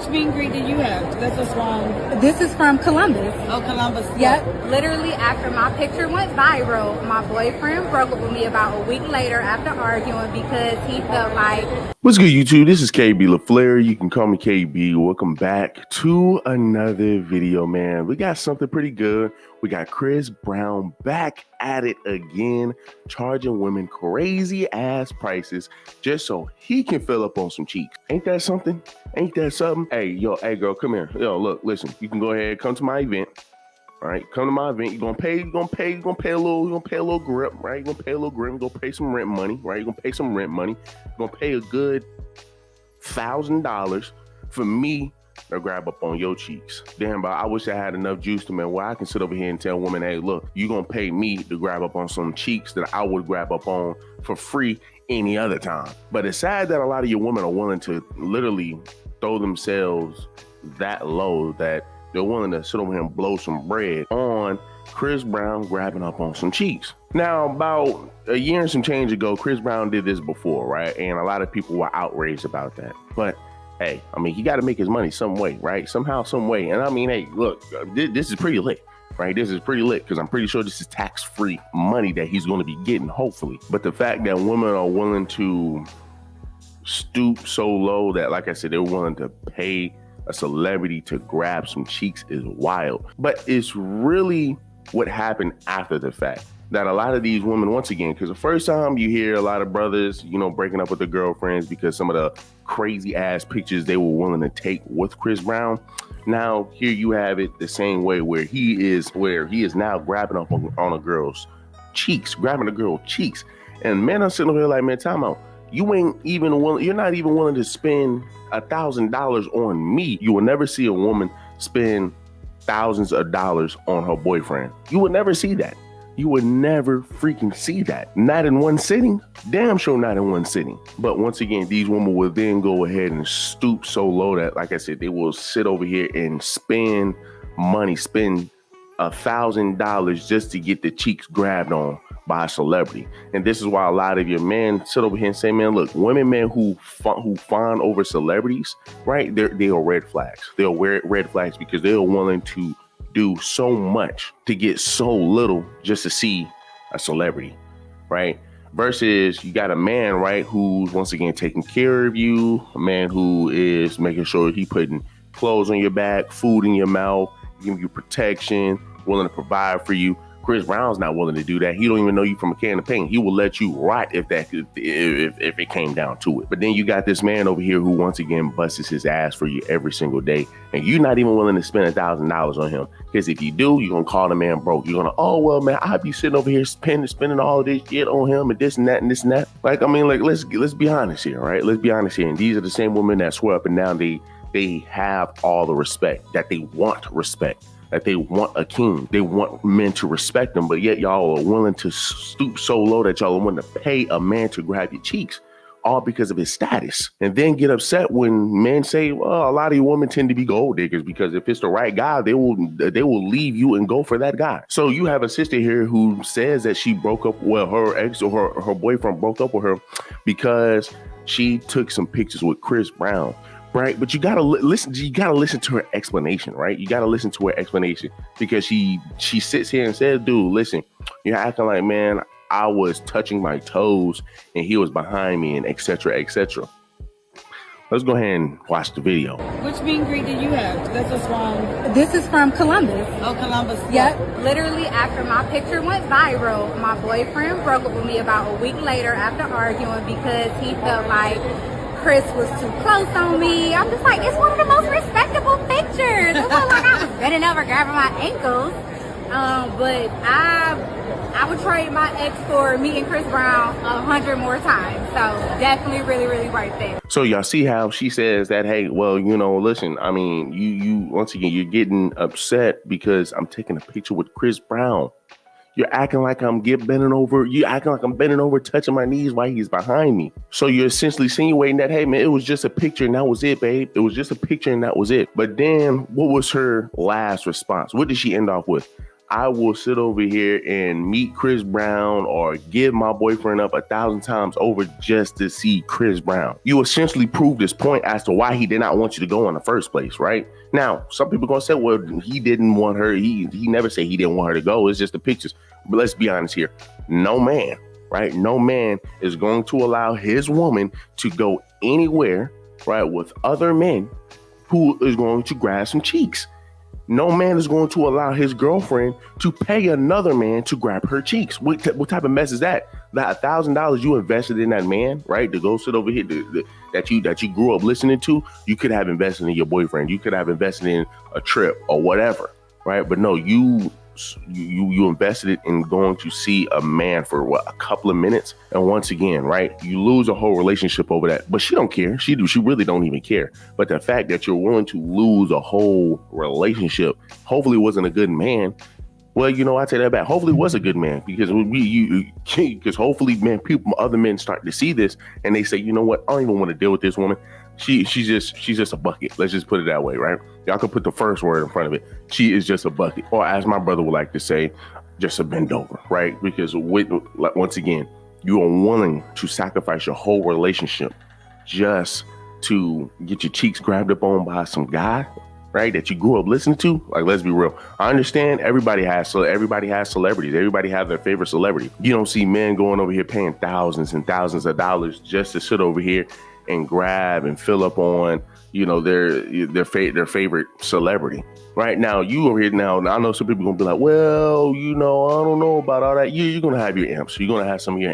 Which meet and greet did you have? That's what's wrong. This is from Columbus. Oh, Columbus. Yep. Literally after my picture went viral, my boyfriend broke up with me about a week later after arguing because he felt like... What's good, YouTube? This is KB LaFleur. You can call me KB. Welcome back to another video, man. We got something pretty good. We got Chris Brown back at it again, charging women crazy ass prices just so he can fill up on some cheeks. Ain't that something? Ain't that something? Hey, hey girl, come here. Yo, look, listen, you can go ahead, come to my event. All right, come to my event. You're gonna pay a little grip, right? You're gonna pay a little grip, you're gonna pay some rent money, right? You're gonna pay some rent money. You're gonna pay a good $1,000 for me to grab up on your cheeks. Damn, but I wish I had enough juice to, man, where I can sit over here and tell women, hey, look, you're gonna pay me to grab up on some cheeks that I would grab up on for free any other time. But it's sad that a lot of your women are willing to literally throw themselves that low that they're willing to sit over here and blow some bread on Chris Brown grabbing up on some cheeks. Now, about a year and some change ago, Chris Brown did this before, right? And a lot of people were outraged about that. But hey, I mean, he got to make his money some way, right? Somehow, some way. And I mean, hey, look, this is pretty lit, right? This is pretty lit because I'm pretty sure this is tax-free money that he's going to be getting, hopefully. But the fact that women are willing to stoop so low that, like I said, they're willing to pay a celebrity to grab some cheeks is wild. But it's really what happened after the fact that a lot of these women, once again, because the first time you hear a lot of brothers, you know, breaking up with their girlfriends because some of the crazy ass pictures they were willing to take with Chris Brown. Now here you have it the same way where he is now grabbing up on a girl's cheeks, grabbing a girl's cheeks. And man, I'm sitting over here like, man, time out. You're not even willing to spend $1,000 on me. You will never see a woman spend thousands of dollars on her boyfriend. You would never see that. You would never freaking see that. Not in one sitting. Damn sure not in one sitting. But once again, these women will then go ahead and stoop so low that, like I said, they will sit over here and spend money, spend $1,000 just to get the cheeks grabbed on by a celebrity. And this is why a lot of your men sit over here and say, man, look, women, man, who fawn over celebrities, right? They are red flags. They're red flags because they're willing to do so much to get so little just to see a celebrity, right? Versus you got a man, right, who's once again taking care of you, a man who is making sure he putting clothes on your back, food in your mouth, giving you protection, willing to provide for you. Chris Brown's not willing to do that. He don't even know you from a can of paint. He will let you rot if it came down to it. But then you got this man over here who once again busts his ass for you every single day, and you're not even willing to spend $1,000 on him. Because if you do, you're gonna call the man broke. You're gonna, oh well, man, I'd be sitting over here spending all of this shit on him and this and that and this and that. Like, I mean, like let's be honest here, right? Let's be honest here. And these are the same women that swear up and down they have all the respect, that they want respect, that they want a king. They want men to respect them, but yet y'all are willing to stoop so low that y'all are willing to pay a man to grab your cheeks, all because of his status. And then get upset when men say, well, a lot of you women tend to be gold diggers because if it's the right guy, they will leave you and go for that guy. So you have a sister here who says that she broke up, well, her ex or her boyfriend broke up with her because she took some pictures with Chris Brown. Right, but you gotta listen. You gotta listen to her explanation, right? You gotta listen to her explanation because she sits here and says, "Dude, listen, you're acting like, man, I was touching my toes and he was behind me, and etc. etc." Let's go ahead and watch the video. Which meet and greet did you have? That's what's wrong. This is from Columbus. Oh, Columbus. Yep. Literally after my picture went viral, my boyfriend broke up with me about a week later after arguing because he felt like Chris was too close on me. I'm just like, it's one of the most respectable pictures. It looked like I was bending over grabbing my ankles. But I would trade my ex for meeting Chris Brown 100 more times. So definitely really, really worth it. So y'all see how she says that, hey, well, you know, listen, I mean, you once again, you're getting upset because I'm taking a picture with Chris Brown. You're acting like I'm bending over. You acting like I'm bending over, touching my knees while he's behind me. So you're essentially insinuating that, hey, man, it was just a picture and that was it, babe. It was just a picture and that was it. But then what was her last response? What did she end off with? I will sit over here and meet Chris Brown or give my boyfriend up 1,000 times over just to see Chris Brown. You essentially prove this point as to why he did not want you to go in the first place, right? Now, some people are going to say, well, he didn't want her. He never said he didn't want her to go. It's just the pictures. But let's be honest here. No man, right? No man is going to allow his woman to go anywhere, right, with other men who is going to grab some cheeks. No man is going to allow his girlfriend to pay another man to grab her cheeks. What type of mess is that? That $1,000 you invested in that man, right, to go sit over here, that you grew up listening to, you could have invested in your boyfriend. You could have invested in a trip or whatever, right? But no, you invested it in going to see a man for a couple of minutes, and once again, right, you lose a whole relationship over that. But she don't care. She really don't even care. But the fact that you're willing to lose a whole relationship, hopefully it wasn't a good man. Well, I take that back. Hopefully it was a good man, because because hopefully, man, other men start to see this and they say, you know what, I don't even want to deal with this woman. She's just a bucket. Let's just put it that way, right? Y'all can put the first word in front of it. She is just a bucket, or as my brother would like to say, just a bend over, right? Because once again, you are willing to sacrifice your whole relationship just to get your cheeks grabbed up on by some guy, right, that you grew up listening to. Like, let's be real. I understand everybody has celebrities. Everybody has their favorite celebrity. You don't see men going over here paying thousands and thousands of dollars just to sit over here and grab and fill up on, their favorite celebrity. Right now, you over here now, I know some people are going to be like, well, I don't know about all that. You're going to have your imps. You're going to have some of your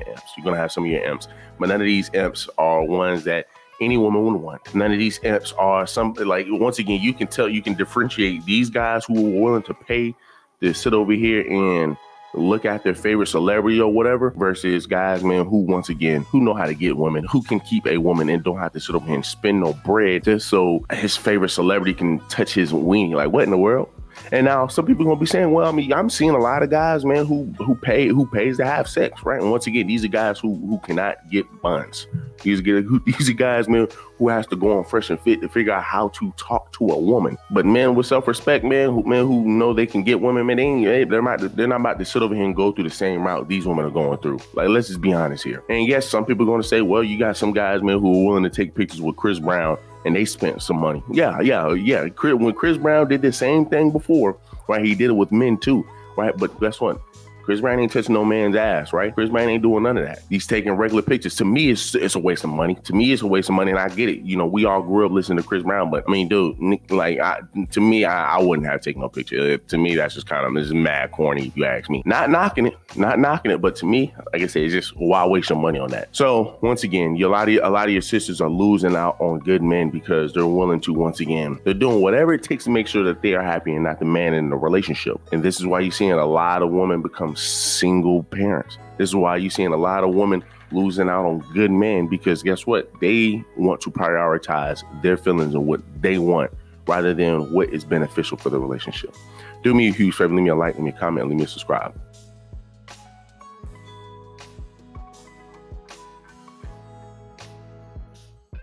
imps. But none of these imps are ones that any woman would want. None of these imps are something like, once again, you can differentiate these guys who are willing to pay to sit over here and look at their favorite celebrity or whatever, versus guys, man, who know how to get women, who can keep a woman and don't have to sit over here and spend no bread just so his favorite celebrity can touch his weenie. Like, what in the world? And now some people are gonna be saying, well, I mean, I'm seeing a lot of guys, man, who pays to have sex, right? And once again, these are guys who cannot get buns. These are guys, man, who has to go on Fresh and Fit to figure out how to talk to a woman. But men with self-respect, who know they can get women, man, they're not about to sit over here and go through the same route these women are going through. Like, let's just be honest here. And yes, some people are going to say, well, you got some guys, man, who are willing to take pictures with Chris Brown, and they spent some money. Yeah. When Chris Brown did the same thing before, right, he did it with men too, right? But guess what? Chris Brown ain't touching no man's ass, right? Chris Brown ain't doing none of that. He's taking regular pictures. To me, it's a waste of money. And I get it. We all grew up listening to Chris Brown, but I mean, dude, like, I wouldn't have taken no picture. To me, that's just this is mad corny, if you ask me. Not knocking it, but to me, like I said, it's just, why waste your money on that? So once again, a lot of your sisters are losing out on good men because they're willing to, once again, they're doing whatever it takes to make sure that they are happy and not the man in the relationship. And this is why you're seeing a lot of women become single parents. This is why you're seeing a lot of women losing out on good men, because guess what? They want to prioritize their feelings and what they want rather than what is beneficial for the relationship. Do me a huge favor. Leave me a like, leave me a comment, leave me a subscribe.